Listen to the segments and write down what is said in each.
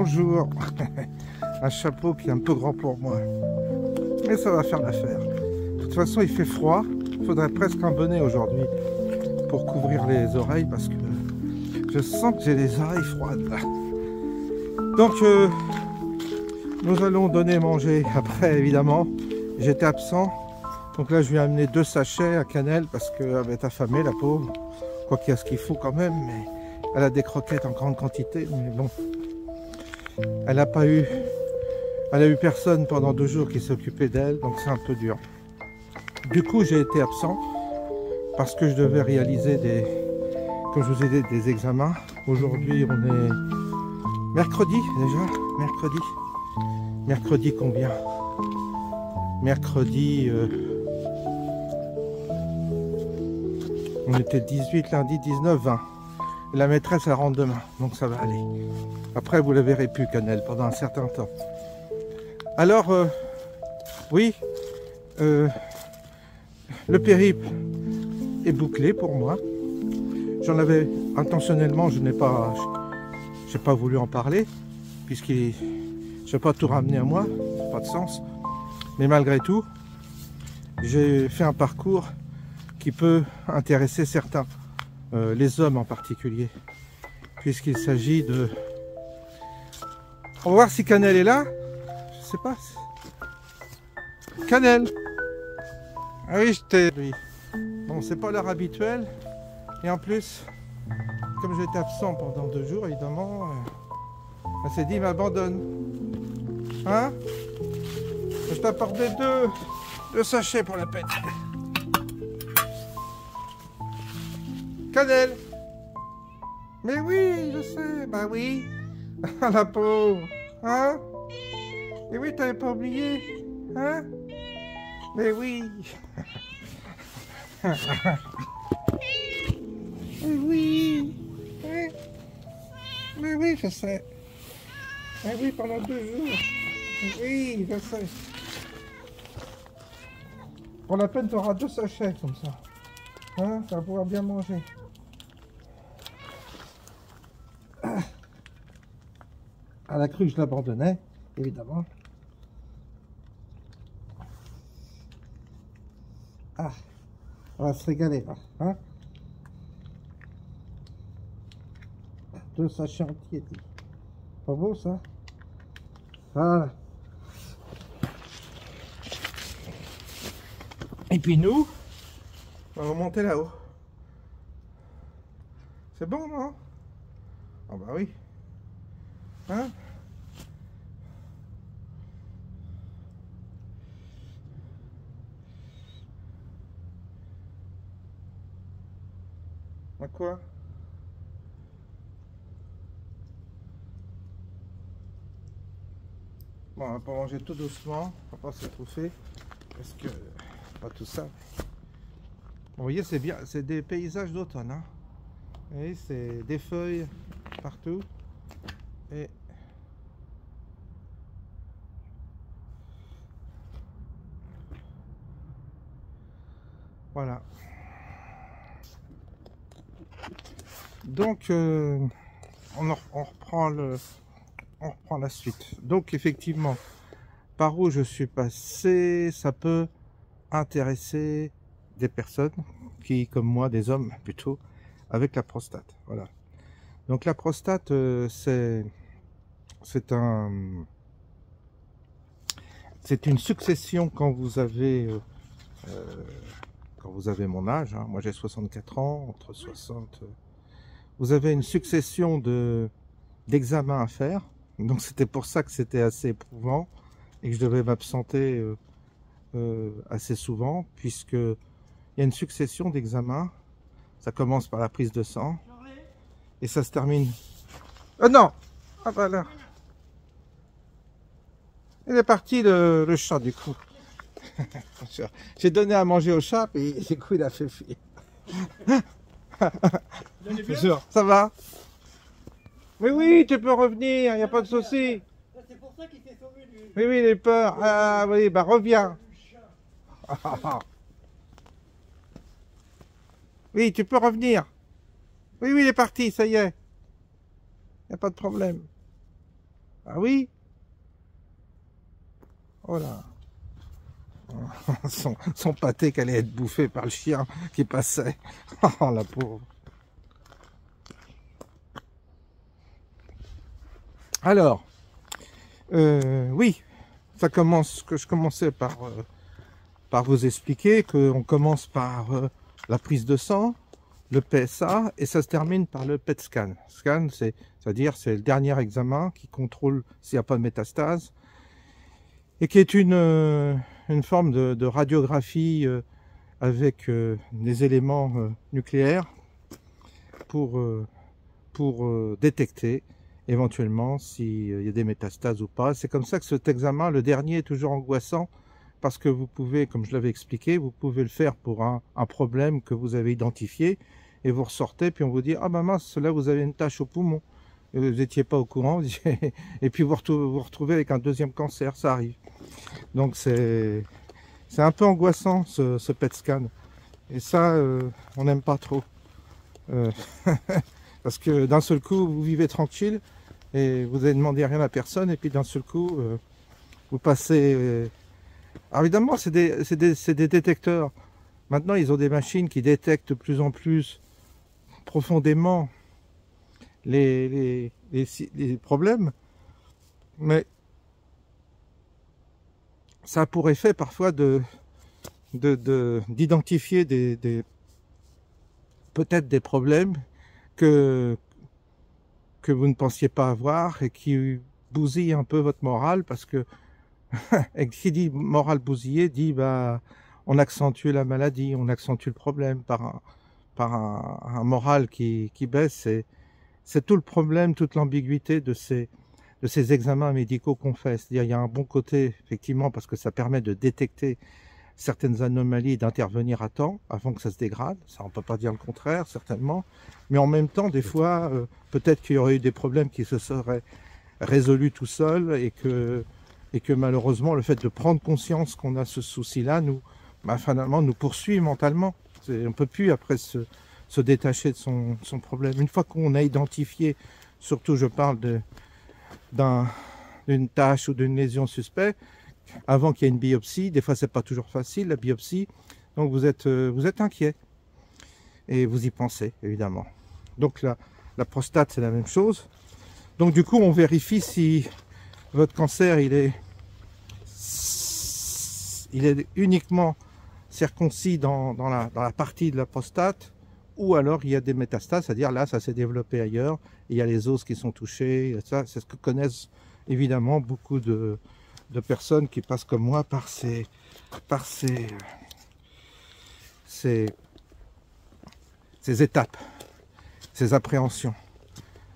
Bonjour. Un chapeau qui est un peu grand pour moi. Mais ça va faire l'affaire. De toute façon, il fait froid. Il faudrait presque un bonnet aujourd'hui pour couvrir les oreilles parce que je sens que j'ai les oreilles froides. Donc, nous allons donner manger après, évidemment. J'étais absent. Donc là, je lui ai amené 2 sachets à cannelle parce qu'elle va être affamée, la pauvre. Quoi qu'il y a ce qu'il faut quand même, mais elle a des croquettes en grande quantité. Mais bon, elle n'a pas eu... Elle a eu personne pendant 2 jours qui s'est occupé d'elle, donc c'est un peu dur. Du coup, j'ai été absent parce que je devais réaliser des... Comme je vous ai dit, des examens. Aujourd'hui, on est mercredi déjà. Mercredi combien? Mercredi... On était 18, lundi 19, 20. Et la maîtresse, elle rentre demain, donc ça va aller. Après, vous la verrez plus, Cannelle, pendant un certain temps. Alors, oui, le périple est bouclé pour moi. J'en avais intentionnellement, je n'ai pas voulu en parler, puisque je n'ai pas tout ramené à moi, ça n'a pas de sens. Mais malgré tout, j'ai fait un parcours qui peut intéresser certains, les hommes en particulier, puisqu'il s'agit de... On va voir si Cannelle est là. Je sais pas. Cannelle. Ah oui, je t'ai... Bon, c'est pas l'heure habituelle. Et en plus, comme j'étais absent pendant 2 jours, évidemment, elle s'est dit, il m'abandonne. Hein? Je t'apportais 2 sachets pour la peine. Cannelle. Mais oui, je sais, bah oui. La pauvre, hein? Mais oui, t'avais pas oublié, hein? Mais oui. Mais oui. Mais oui, je sais. Mais oui, pendant 2 jours. Oui, je sais. Pour la peine, t'auras 2 sachets comme ça. Hein? Ça va pouvoir bien manger. Elle a cru que je l'abandonnais, évidemment. Ah, on va se régaler là, hein? 2 sachets entiers. Pas beau ça? Voilà. Et puis nous, on va monter là-haut. C'est bon, non? Ah bah oui. Hein? À quoi? Bon, on va pas manger tout doucement, on va pas s'étouffer, parce que pas tout ça. Bon, vous voyez, c'est bien, c'est des paysages d'automne, hein? Vous voyez, c'est des feuilles partout. Et voilà. Donc, on reprend la suite. Donc, effectivement, par où je suis passé, ça peut intéresser des personnes qui, comme moi, des hommes plutôt, avec la prostate. Voilà. Donc, la prostate, c'est une succession quand vous avez mon âge, hein. Moi j'ai 64 ans, entre 60, vous avez une succession d'examens à faire, donc c'était pour ça que c'était assez éprouvant et que je devais m'absenter assez souvent, puisque il y a une succession d'examens. Ça commence par la prise de sang et ça se termine... Oh non! Ah bah là, il est parti le chat du coup. J'ai donné à manger au chat et du coup il a fait fuir. Ça va? Mais oui, tu peux revenir, il n'y a pas de souci. C'est pour ça qu'il s'est sauvé lui. Oui, oui, il a peur. Ah oui, bah reviens. Oui, tu peux revenir. Oui, oui, il est parti, ça y est. Il n'y a pas de problème. Ah oui? Oh là. Son pâté qu'elle allait être bouffé par le chien qui passait. Oh la pauvre. Alors, oui, ça commence, que je commençais par vous expliquer qu'on commence par la prise de sang, le PSA, et ça se termine par le PET scan. Scan, c'est-à-dire c'est le dernier examen qui contrôle s'il n'y a pas de métastase, et qui est une forme de radiographie avec des éléments nucléaires pour détecter éventuellement s'il y a des métastases ou pas. C'est comme ça que cet examen, le dernier, est toujours angoissant, parce que vous pouvez, comme je l'avais expliqué, vous pouvez le faire pour un problème que vous avez identifié, et vous ressortez, puis on vous dit « Ah ben mince, là vous avez une tache au poumon ». Vous n'étiez pas au courant, et puis vous retrouvez avec un deuxième cancer, ça arrive. Donc c'est un peu angoissant ce PET scan. Et ça, on n'aime pas trop. Parce que d'un seul coup, vous vivez tranquille, et vous n'avez demandé rien à personne, et puis d'un seul coup, vous passez... Alors évidemment, c'est des détecteurs. Maintenant, ils ont des machines qui détectent de plus en plus profondément les problèmes, mais ça a pour effet parfois d'identifier peut-être des problèmes que vous ne pensiez pas avoir et qui bousillent un peu votre morale, parce que et qui dit morale bousillée dit bah on accentue la maladie, on accentue le problème par un moral qui baisse. C'est tout le problème, toute l'ambiguïté de ces examens médicaux qu'on fait. C'est-à-dire, il y a un bon côté, effectivement, parce que ça permet de détecter certaines anomalies, d'intervenir à temps, avant que ça se dégrade. Ça, on ne peut pas dire le contraire, certainement. Mais en même temps, des fois, peut-être qu'il y aurait eu des problèmes qui se seraient résolus tout seuls, et que malheureusement, le fait de prendre conscience qu'on a ce souci-là, finalement, nous poursuit mentalement. On ne peut plus, après, se détacher de son problème. Une fois qu'on a identifié, surtout je parle d'une tache ou d'une lésion suspecte, avant qu'il y ait une biopsie, des fois c'est pas toujours facile la biopsie, donc vous êtes inquiet, et vous y pensez évidemment. Donc la prostate, c'est la même chose. Donc du coup on vérifie si votre cancer il est uniquement circoncis dans la partie de la prostate, ou alors il y a des métastases, c'est-à-dire là ça s'est développé ailleurs, il y a les os qui sont touchés. Ça, c'est ce que connaissent évidemment beaucoup de personnes qui passent comme moi par ces étapes, ces appréhensions,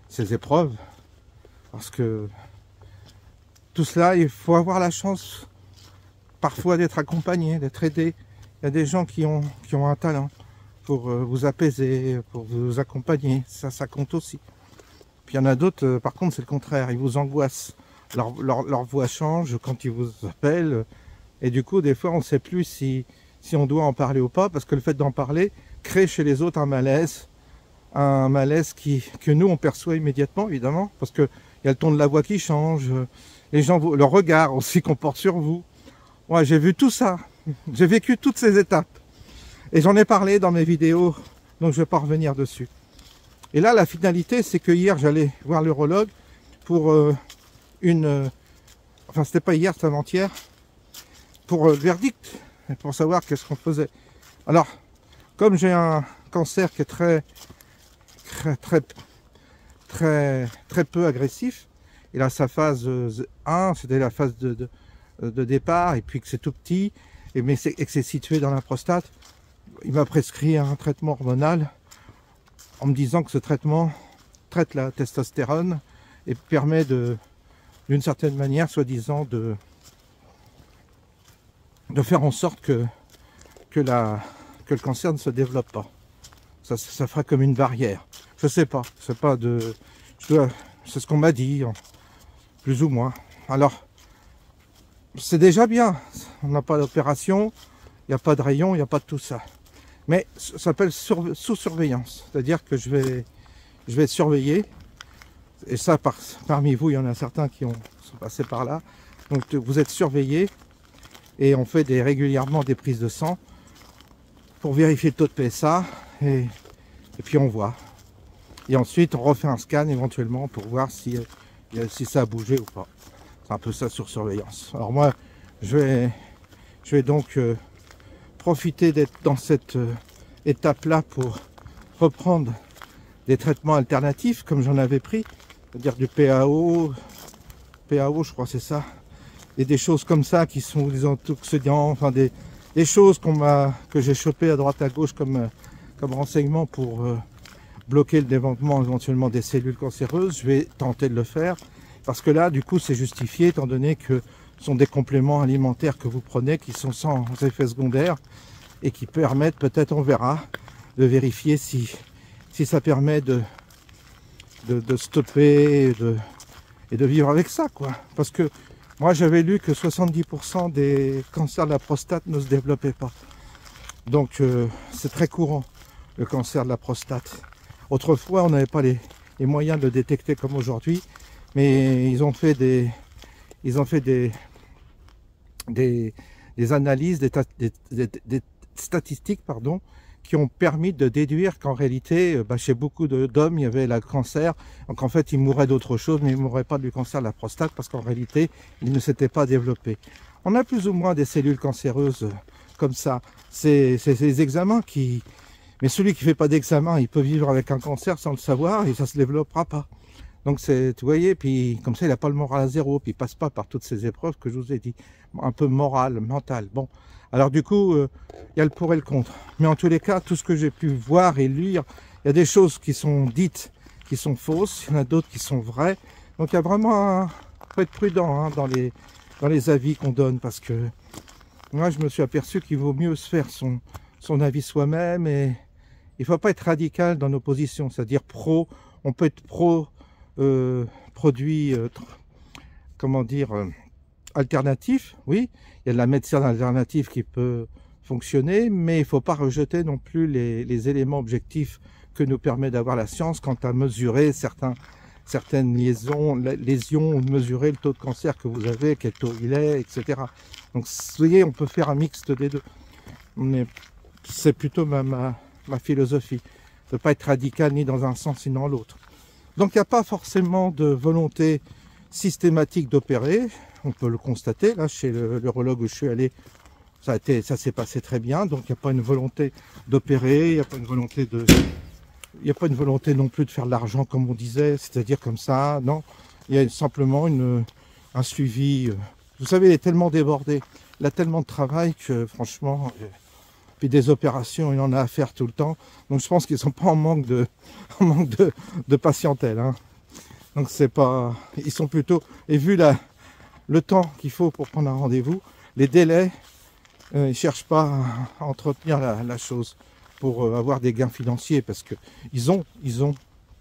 ces épreuves, parce que tout cela, il faut avoir la chance parfois d'être accompagné, d'être aidé. Il y a des gens qui ont un talent pour vous apaiser, pour vous accompagner, ça compte aussi. Puis il y en a d'autres, par contre, c'est le contraire, ils vous angoissent. Leur voix change quand ils vous appellent, et du coup, des fois, on ne sait plus si on doit en parler ou pas, parce que le fait d'en parler crée chez les autres un malaise que nous, on perçoit immédiatement, évidemment, parce qu'il y a le ton de la voix qui change, les gens, le regard aussi qu'on porte sur vous. Ouais, j'ai vu tout ça, j'ai vécu toutes ces étapes, et j'en ai parlé dans mes vidéos, donc je ne vais pas revenir dessus. Et là, la finalité, c'est que hier, j'allais voir l'urologue pour enfin, c'était pas hier, c'était avant-hier, pour le verdict, pour savoir qu'est-ce qu'on faisait. Alors, comme j'ai un cancer qui est très peu agressif, il a sa phase 1, c'était la phase de départ, et puis que c'est tout petit, et que c'est situé dans la prostate, il m'a prescrit un traitement hormonal, en me disant que ce traitement traite la testostérone et permet d'une certaine manière, soi-disant, de faire en sorte que le cancer ne se développe pas. Ça fera comme une barrière. Je sais pas, c'est ce qu'on m'a dit, plus ou moins. Alors, c'est déjà bien. On n'a pas d'opération, il n'y a pas de rayon, il n'y a pas de tout ça. Mais ça s'appelle sous surveillance, c'est-à-dire que je vais être surveillé. Et ça, parmi vous, il y en a certains qui sont passés par là. Donc vous êtes surveillés et on fait régulièrement des prises de sang pour vérifier le taux de PSA et puis on voit. Et ensuite on refait un scan éventuellement pour voir si ça a bougé ou pas. C'est un peu ça sur surveillance. Alors moi je vais donc profiter d'être dans cette étape là pour reprendre des traitements alternatifs comme j'en avais pris, c'est-à-dire du PAO je crois c'est ça, et des choses comme ça qui sont des antioxydants, enfin des choses que j'ai chopé à droite à gauche comme renseignement pour bloquer le développement éventuellement des cellules cancéreuses. Je vais tenter de le faire parce que là du coup c'est justifié étant donné que ce sont des compléments alimentaires que vous prenez qui sont sans effet secondaire et qui permettent, peut-être on verra, de vérifier si ça permet de stopper et de vivre avec ça, quoi. Parce que moi j'avais lu que 70% des cancers de la prostate ne se développaient pas. Donc c'est très courant le cancer de la prostate. Autrefois on n'avait pas les moyens de le détecter comme aujourd'hui, mais ils ont fait des analyses, des statistiques, pardon, qui ont permis de déduire qu'en réalité, chez beaucoup d'hommes, il y avait le cancer. Donc en fait, ils mouraient d'autre chose, mais ils ne mouraient pas du cancer de la prostate parce qu'en réalité, il ne s'était pas développé. On a plus ou moins des cellules cancéreuses comme ça. C'est des examens qui... Mais celui qui ne fait pas d'examen, il peut vivre avec un cancer sans le savoir et ça ne se développera pas. Donc vous voyez, puis comme ça, il n'a pas le moral à zéro, puis il passe pas par toutes ces épreuves que je vous ai dit. Un peu morales, mentales. Bon, alors du coup, il y a le pour et le contre. Mais en tous les cas, tout ce que j'ai pu voir et lire, il y a des choses qui sont dites, qui sont fausses, il y en a d'autres qui sont vraies. Donc il y a vraiment, faut être prudent dans les avis qu'on donne, parce que moi, je me suis aperçu qu'il vaut mieux se faire son avis soi-même, et il ne faut pas être radical dans nos positions, c'est-à-dire on peut être pro produits, comment dire, alternatifs, oui, il y a de la médecine alternative qui peut fonctionner, mais il ne faut pas rejeter non plus les éléments objectifs que nous permet d'avoir la science quant à mesurer certaines lésions, ou mesurer le taux de cancer que vous avez, quel taux il est, etc. Donc, vous voyez, on peut faire un mixte des deux. Mais c'est plutôt ma philosophie, de ne pas être radical ni dans un sens ni dans l'autre. Donc, il n'y a pas forcément de volonté systématique d'opérer. On peut le constater. Là, chez l'urologue où je suis allé, ça s'est passé très bien. Donc, il n'y a pas une volonté d'opérer, il n'y a pas une volonté il n'y a pas une volonté non plus de faire de l'argent comme on disait, c'est-à-dire comme ça, non. Il y a simplement un suivi. Vous savez, il est tellement débordé, il a tellement de travail que franchement, puis des opérations, il en a à faire tout le temps. Donc je pense qu'ils ne sont pas en manque de patientèle. Hein. Donc c'est pas, ils sont plutôt, et vu le temps qu'il faut pour prendre un rendez-vous, les délais, ils ne cherchent pas à entretenir la chose pour avoir des gains financiers, parce que ils ont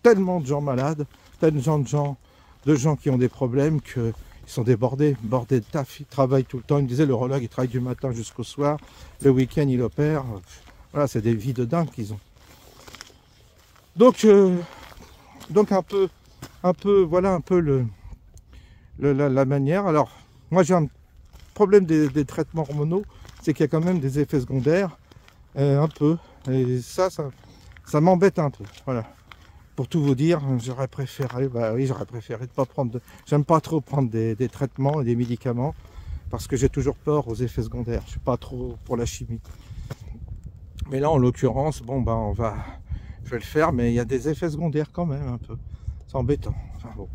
tellement de gens malades, tellement de gens qui ont des problèmes, qu'ils sont bordés de taf, ils travaillent tout le temps. Il me disait, l'urologue, il travaille du matin jusqu'au soir, le week-end il opère, voilà, c'est des vies de dingue qu'ils ont. Donc voilà un peu la manière. Alors moi j'ai un problème des traitements hormonaux, c'est qu'il y a quand même des effets secondaires, un peu, et ça m'embête un peu, voilà. Pour tout vous dire, j'aurais préféré de pas prendre j'aime pas trop prendre des traitements et des médicaments, parce que j'ai toujours peur aux effets secondaires, je suis pas trop pour la chimie. Mais là en l'occurrence, bon je vais le faire, mais il y a des effets secondaires quand même un peu, c'est embêtant. Enfin bon,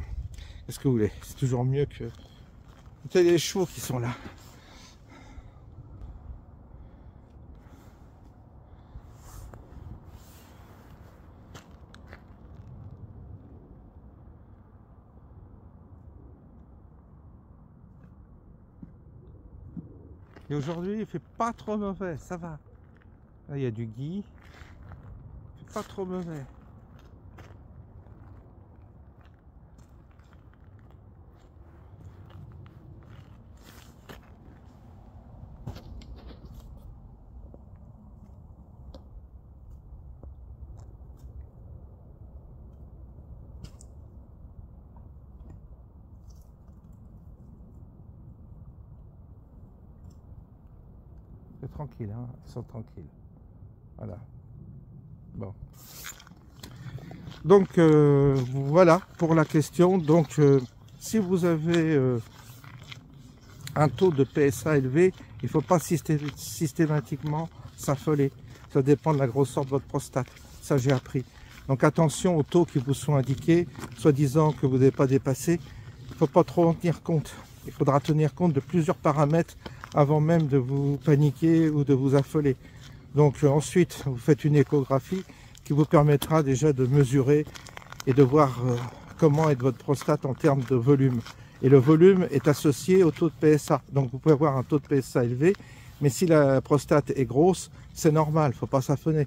qu'est-ce que vous voulez, c'est toujours mieux que... C'est les chevaux qui sont là. Et aujourd'hui, il fait pas trop mauvais, ça va. Là, il y a du gui. Il fait pas trop mauvais. tranquilles, hein, ils sont tranquilles. Voilà. Bon. Donc voilà pour la question. Donc si vous avez un taux de PSA élevé, il ne faut pas systématiquement s'affoler. Ça dépend de la grosseur de votre prostate. Ça, j'ai appris. Donc attention aux taux qui vous sont indiqués, soi-disant que vous n'avez pas dépassé. Il ne faut pas trop en tenir compte. Il faudra tenir compte de plusieurs paramètres avant même de vous paniquer ou de vous affoler. Donc ensuite, vous faites une échographie qui vous permettra déjà de mesurer et de voir comment est votre prostate en termes de volume. Et le volume est associé au taux de PSA. Donc vous pouvez avoir un taux de PSA élevé, mais si la prostate est grosse, c'est normal, il ne faut pas s'affoler.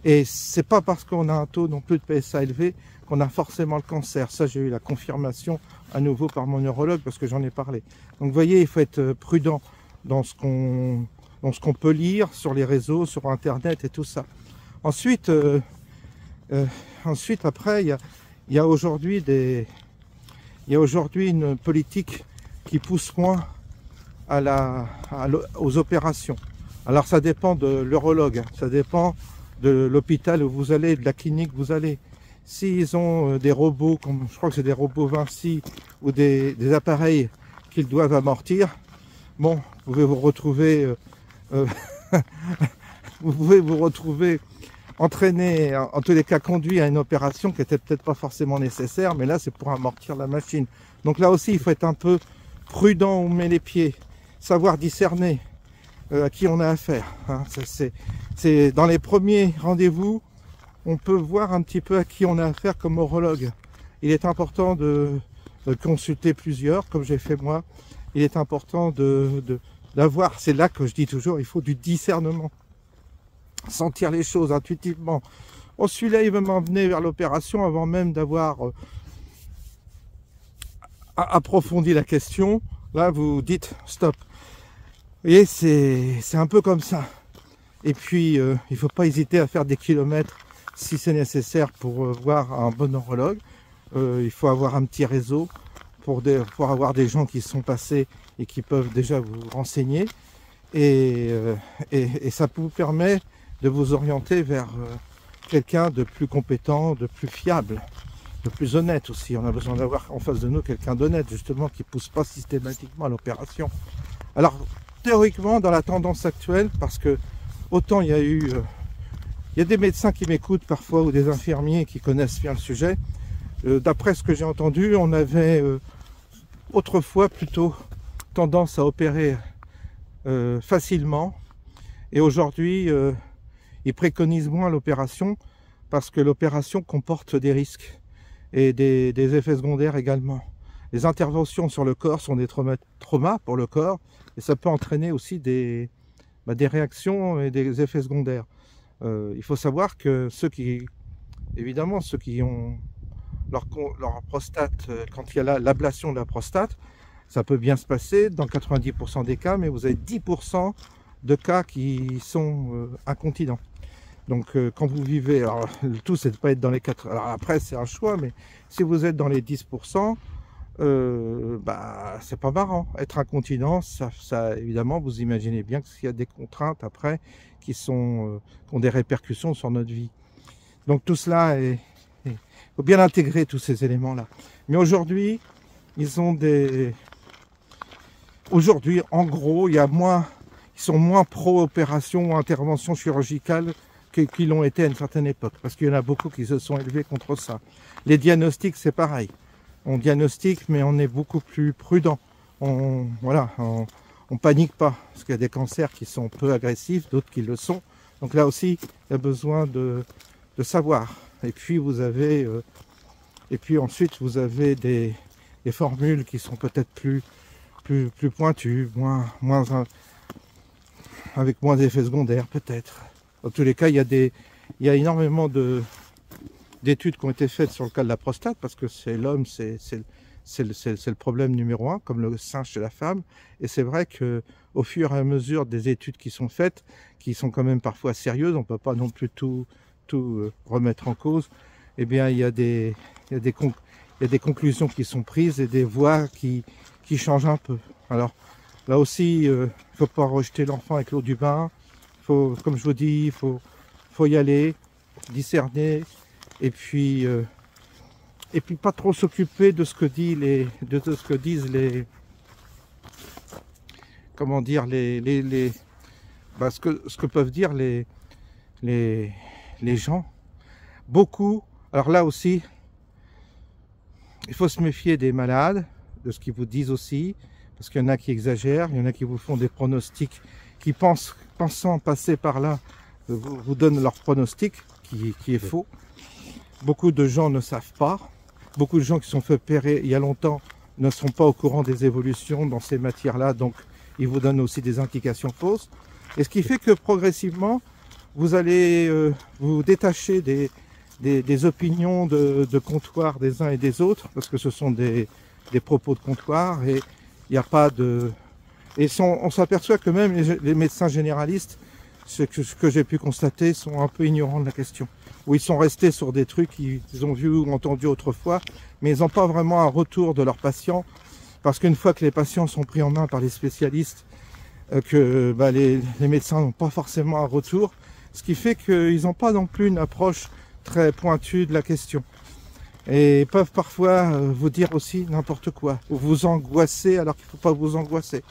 Et c'est pas parce qu'on a un taux non plus de PSA élevé qu'on a forcément le cancer. Ça, j'ai eu la confirmation à nouveau par mon neurologue parce que j'en ai parlé. Donc vous voyez, il faut être prudent dans ce qu'on peut lire sur les réseaux, sur Internet et tout ça. Ensuite, après, il y a aujourd'hui une politique qui pousse moins aux opérations. Alors ça dépend de l'urologue, ça dépend de l'hôpital où vous allez, de la clinique où vous allez. S'ils ont des robots, comme je crois que c'est des robots Vinci ou des appareils qu'ils doivent amortir, bon, vous pouvez vous retrouver, entraîné, en tous les cas conduit à une opération qui était peut-être pas forcément nécessaire, mais là c'est pour amortir la machine. Donc là aussi il faut être un peu prudent où on met les pieds, savoir discerner à qui on a affaire. Hein. C'est dans les premiers rendez-vous, on peut voir un petit peu à qui on a affaire comme urologue. Il est important de consulter plusieurs, comme j'ai fait moi. Il est important d'avoir, c'est là que je dis toujours, il faut du discernement. Sentir les choses intuitivement. Oh, celui-là, il veut m'emmener vers l'opération avant même d'avoir approfondi la question. Là, vous dites stop. Vous voyez, c'est un peu comme ça. Et puis, il ne faut pas hésiter à faire des kilomètres si c'est nécessaire pour voir un bon neurologue. Il faut avoir un petit réseau pour avoir des gens qui sont passés et qui peuvent déjà vous renseigner. Et ça vous permet de vous orienter vers quelqu'un de plus compétent, de plus fiable, de plus honnête aussi. On a besoin d'avoir en face de nous quelqu'un d'honnête, justement, qui ne pousse pas systématiquement à l'opération. Alors, théoriquement, dans la tendance actuelle, parce que autant il y a des médecins qui m'écoutent parfois ou des infirmiers qui connaissent bien le sujet, d'après ce que j'ai entendu, on avait autrefois plutôt tendance à opérer facilement, et aujourd'hui ils préconisent moins l'opération parce que l'opération comporte des risques et des effets secondaires également. Les interventions sur le corps sont des traumas pour le corps, et ça peut entraîner aussi des réactions et des effets secondaires. Il faut savoir que ceux qui ont leur prostate, quand il y a l'ablation de la prostate, ça peut bien se passer dans 90% des cas, mais vous avez 10% de cas qui sont incontinents. Donc quand vous vivez, alors le tout c'est de ne pas être dans les 4, alors après c'est un choix, mais si vous êtes dans les 10%, c'est pas marrant. Être incontinent, ça évidemment, vous imaginez bien qu'il y a des contraintes après qui ont des répercussions sur notre vie. Donc tout cela il faut bien intégrer tous ces éléments-là. Mais aujourd'hui, aujourd'hui, en gros, ils sont moins pro-opération ou intervention chirurgicale qu'ils l'ont été à une certaine époque, parce qu'il y en a beaucoup qui se sont élevés contre ça. Les diagnostics, c'est pareil. On diagnostique, mais on est beaucoup plus prudent. On panique pas, parce qu'il y a des cancers qui sont peu agressifs, d'autres qui le sont. Donc là aussi, il y a besoin de savoir. Et puis ensuite, vous avez des formules qui sont peut-être plus pointues, avec moins d'effets secondaires, peut-être. Dans tous les cas, il y a énormément d'études qui ont été faites sur le cas de la prostate, parce que c'est l'homme, c'est le problème numéro 1, comme le sein chez la femme. Et c'est vrai qu'au fur et à mesure des études qui sont faites, qui sont quand même parfois sérieuses, on ne peut pas non plus tout remettre en cause, eh bien il y a des conclusions qui sont prises et des voies qui changent un peu. Alors là aussi, il ne faut pas rejeter l'enfant avec l'eau du bain. comme je vous dis, faut y aller, discerner, et puis pas trop s'occuper de ce que disent comment dire, ce que peuvent dire les gens. Beaucoup, alors là aussi, il faut se méfier des malades, de ce qu'ils vous disent aussi, parce qu'il y en a qui exagèrent, il y en a qui vous font des pronostics, qui pensant passer par là, vous donnent leur pronostic, qui est faux. Beaucoup de gens ne savent pas, beaucoup de gens qui sont fait opérer il y a longtemps ne sont pas au courant des évolutions dans ces matières-là, donc ils vous donnent aussi des indications fausses. Et ce qui fait que progressivement, vous allez vous détacher des opinions de comptoir des uns et des autres, parce que ce sont des propos de comptoir, et il n'y a pas de... Et on s'aperçoit que même les médecins généralistes, ce que j'ai pu constater, sont un peu ignorants de la question. Ou ils sont restés sur des trucs qu'ils ont vus ou entendus autrefois, mais ils n'ont pas vraiment un retour de leurs patients, parce qu'une fois que les patients sont pris en main par les spécialistes, que les médecins n'ont pas forcément un retour, ce qui fait qu'ils n'ont pas non plus une approche très pointue de la question. Et ils peuvent parfois vous dire aussi n'importe quoi, ou vous angoisser alors qu'il ne faut pas vous angoisser.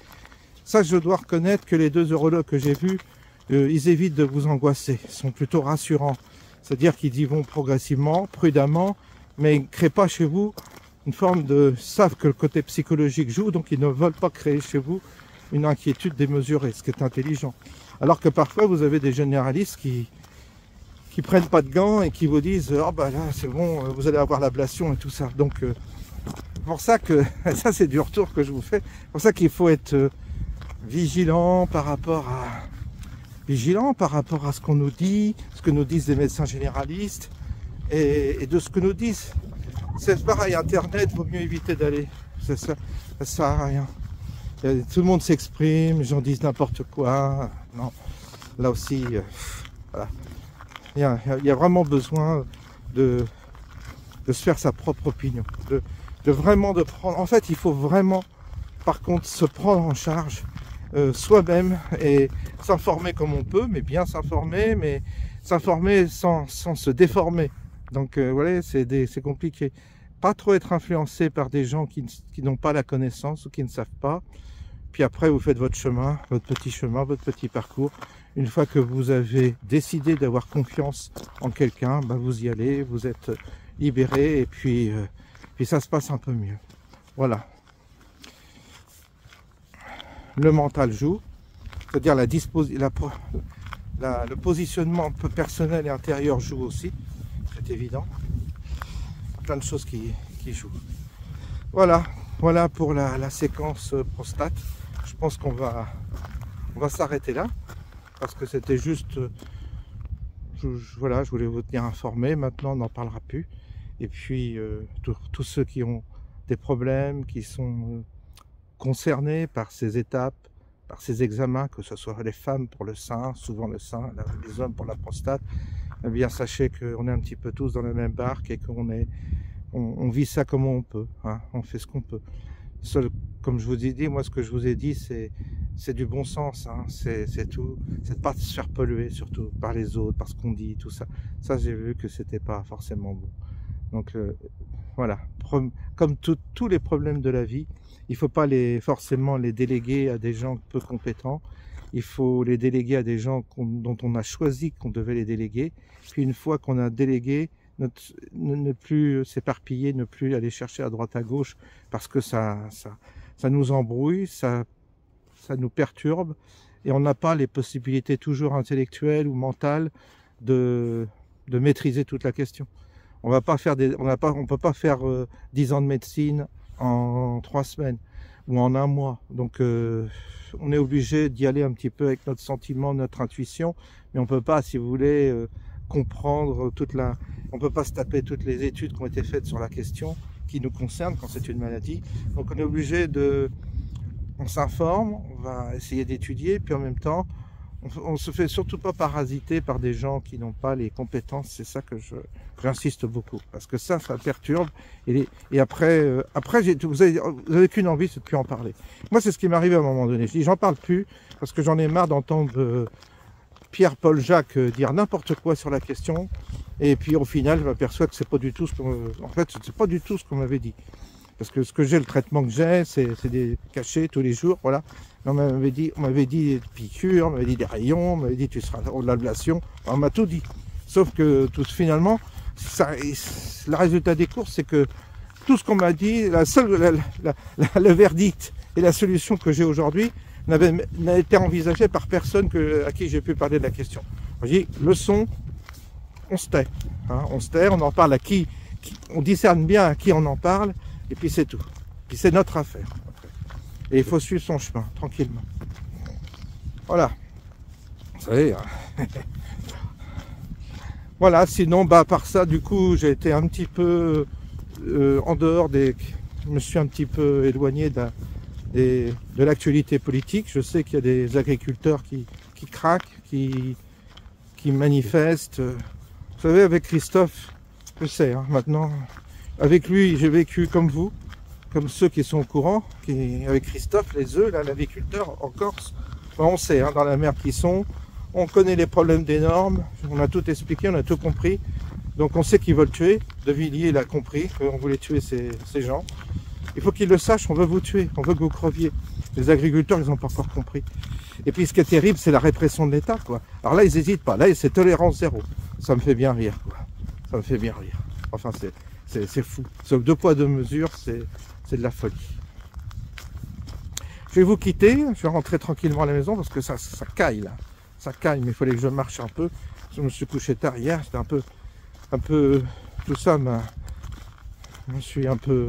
Ça, je dois reconnaître que les 2 urologues que j'ai vus, ils évitent de vous angoisser, ils sont plutôt rassurants. C'est-à-dire qu'ils y vont progressivement, prudemment, mais ils ne créent pas chez vous une forme de... Ils savent que le côté psychologique joue, donc ils ne veulent pas créer chez vous une inquiétude démesurée, ce qui est intelligent. Alors que parfois, vous avez des généralistes qui prennent pas de gants et qui vous disent « Oh bah là, c'est bon, vous allez avoir l'ablation et tout ça. » Donc, c'est pour ça que... Ça, c'est du retour que je vous fais. C'est pour ça qu'il faut être vigilant par rapport à ce qu'on nous dit, ce que nous disent les médecins généralistes et de ce que nous disent. C'est pareil, Internet, vaut mieux éviter d'aller. Ça sert à rien. Tout le monde s'exprime, les gens disent n'importe quoi. Non, là aussi, voilà. Il y a vraiment besoin de se faire sa propre opinion. De prendre. En fait, il faut vraiment, par contre, se prendre en charge soi-même et s'informer comme on peut, mais bien s'informer, mais s'informer sans se déformer. Donc voilà, c'est compliqué. Pas trop être influencé par des gens qui n'ont pas la connaissance ou qui ne savent pas. Puis après, vous faites votre chemin, votre petit parcours. Une fois que vous avez décidé d'avoir confiance en quelqu'un, vous y allez, vous êtes libéré et puis ça se passe un peu mieux. Voilà. Le mental joue, c'est-à-dire le positionnement personnel et intérieur joue aussi, c'est évident. Plein de choses qui jouent. Voilà pour la séquence prostate. Je pense qu'on va s'arrêter là, parce que c'était juste, je voulais vous tenir informé. Maintenant, on n'en parlera plus. Et puis, tous ceux qui ont des problèmes, qui sont concernés par ces étapes, par ces examens, que ce soit les femmes pour le sein, souvent le sein, les hommes pour la prostate, eh bien sachez qu'on est un petit peu tous dans la même barque et on vit ça comme on peut, hein, on fait ce qu'on peut. Comme je vous ai dit, moi ce que je vous ai dit, c'est du bon sens, hein, c'est tout, c'est de pas se faire polluer surtout par les autres, par ce qu'on dit, tout ça. Ça, j'ai vu que c'était pas forcément bon. Donc voilà, comme tous les problèmes de la vie, il ne faut pas forcément les déléguer à des gens peu compétents. Il faut les déléguer à des gens dont on a choisi qu'on devait les déléguer. Puis une fois qu'on a délégué, ne plus s'éparpiller, ne plus aller chercher à droite à gauche, parce que ça nous embrouille, ça nous perturbe, et on n'a pas les possibilités toujours intellectuelles ou mentales de maîtriser toute la question. On peut pas faire 10 ans de médecine en 3 semaines ou en 1 mois. Donc on est obligé d'y aller un petit peu avec notre sentiment, notre intuition, mais on peut pas, si vous voulez, comprendre on peut pas se taper toutes les études qui ont été faites sur la question qui nous concerne quand c'est une maladie. Donc on est obligé on s'informe, on va essayer d'étudier, puis en même temps on se fait surtout pas parasiter par des gens qui n'ont pas les compétences. C'est ça que j'insiste beaucoup, parce que ça perturbe, et après vous avez qu'une envie, c'est de plus en parler. Moi, c'est ce qui m'arrive à un moment donné. Je dis, j'en parle plus parce que j'en ai marre d'entendre Pierre-Paul Jacques dire n'importe quoi sur la question, et puis au final je m'aperçois que c'est pas du tout ce qu'on, en fait c'est pas du tout ce qu'on m'avait dit, parce que ce que j'ai, le traitement que j'ai, c'est des cachets tous les jours, voilà. On m'avait dit des piqûres, on m'avait dit des rayons, on m'avait dit tu seras en l'ablation, on m'a tout dit, sauf que tout finalement ça, le résultat des courses, c'est que tout ce qu'on m'a dit, le verdict et la solution que j'ai aujourd'hui n'a été envisagé par personne à qui j'ai pu parler de la question. Je dis, le son, on se tait. Hein, on se tait, on en parle à qui, on discerne bien à qui on en parle, et puis c'est tout. Puis c'est notre affaire. Et il faut suivre son chemin, tranquillement. Voilà. Vous savez. Hein. Voilà, sinon, à part ça, du coup, j'ai été un petit peu en dehors des... Je me suis un petit peu éloigné de l'actualité politique. Je sais qu'il y a des agriculteurs qui craquent, qui manifestent. Vous savez, avec Christophe, je sais, hein, maintenant, avec lui, j'ai vécu comme vous, comme ceux qui sont au courant, avec Christophe, les œufs, là, l'agriculteur en Corse, on sait, hein, dans la mer qui sont, on connaît les problèmes des normes, on a tout expliqué, on a tout compris, donc on sait qu'ils veulent tuer. De Villiers, il a compris qu'on voulait tuer ces gens. Il faut qu'ils le sachent, on veut vous tuer, on veut que vous creviez. Les agriculteurs, ils n'ont pas encore compris. Et puis ce qui est terrible, c'est la répression de l'État, quoi. Alors là, ils n'hésitent pas, là, c'est tolérance zéro. Ça me fait bien rire, quoi. Ça me fait bien rire. Enfin, c'est fou. Sauf 2 poids 2 mesures, c'est de la folie. Je vais vous quitter, je vais rentrer tranquillement à la maison parce que ça caille là. Ça caille, mais il fallait que je marche un peu. Je me suis couché tard hier, c'était un peu tout ça je me suis un peu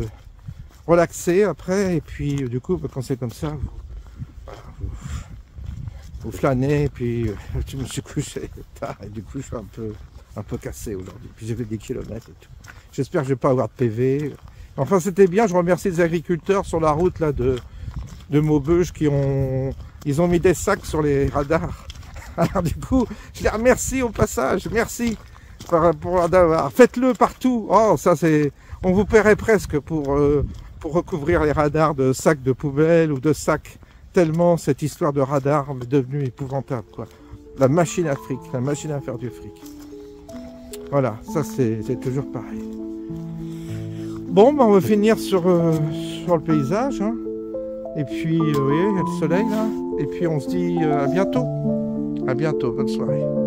relaxé après, et puis du coup quand c'est comme ça, vous flânez, et puis je me suis couché tard et du coup je suis un peu cassé aujourd'hui. Puis j'ai fait des kilomètres et tout. J'espère que je vais pas avoir de PV. Enfin c'était bien, je remercie les agriculteurs sur la route là de Maubeuge ils ont mis des sacs sur les radars. Alors du coup, je les remercie au passage, merci pour d'avoir. Faites-le partout. Oh, ça c'est, on vous paierait presque pour recouvrir les radars de sacs de poubelle ou de sacs. Tellement cette histoire de radar est devenue épouvantable, quoi. La machine à fric, la machine à faire du fric. Voilà, ça c'est toujours pareil. Bon, on va finir sur le paysage, hein. Et puis, vous voyez, il y a le soleil là. Et puis on se dit à bientôt. À bientôt, bonne soirée.